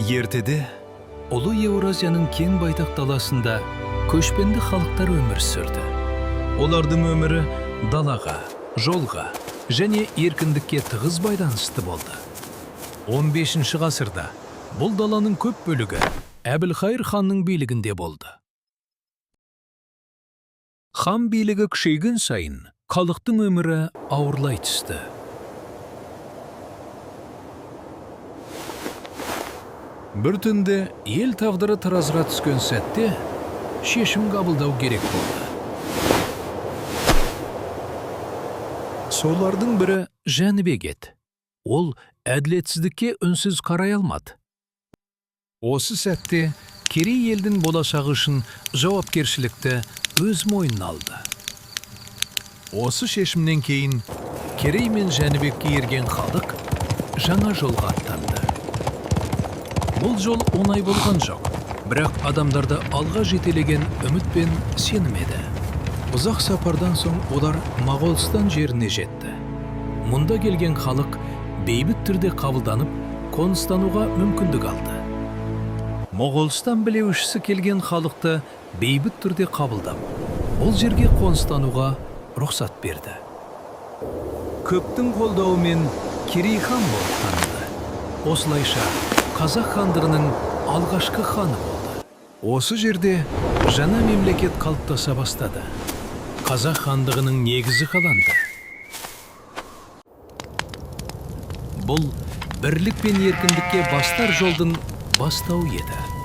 Ертеде Ұлы Еуразияның кең байтақ даласында көшпенді халықтар өмір сүрді. Олардың өмірі далаға, жолға және еркіндікке тығыз байланысты болды. 15 ғасырда бұл даланың көп бөлігі Әбілқайыр ханның билігінде болды. Хан билігі күшейген сайын халықтың өмірі ауырлай түсті. Бір түнде ел тағдыры таразыға түскен сәтте шешім қабылдау керек болды. Солардың бірі Жәнібек еді. Ол әділетсіздікке үнсіз қарай алмады. Осы сәтте Керей елдің болашағы үшін жауапкершілікті өз мойнына алды. Осы шешімнен кейін Керей мен Жәнібекке ерген халық жаңа жолға аттанды. Бұл жол оңай болған жоқ, бірақ адамдарды алға жетелеген үміт пен сенім еді. Ұзақ сапардан соң олар Моғолстан жеріне жетті. Мұнда келген халық бейбіт түрде қабылданып, қоныстануға мүмкіндік алды. Моғолстан білеушісі келген халықты бейбіт түрде қабылдап, бұл жерге қоныстануға рұқсат берді. Көптің қолдауымен Керей хан болып танылды. Осылайша Қазақ хандығының алғашқы ханы болды. Осы жерде жаңа мемлекет қалыптаса бастады. Қазақ хандығының негізі қаланды. Бұл бірлік пен еркіндікке бастар жолдың бастауы еді.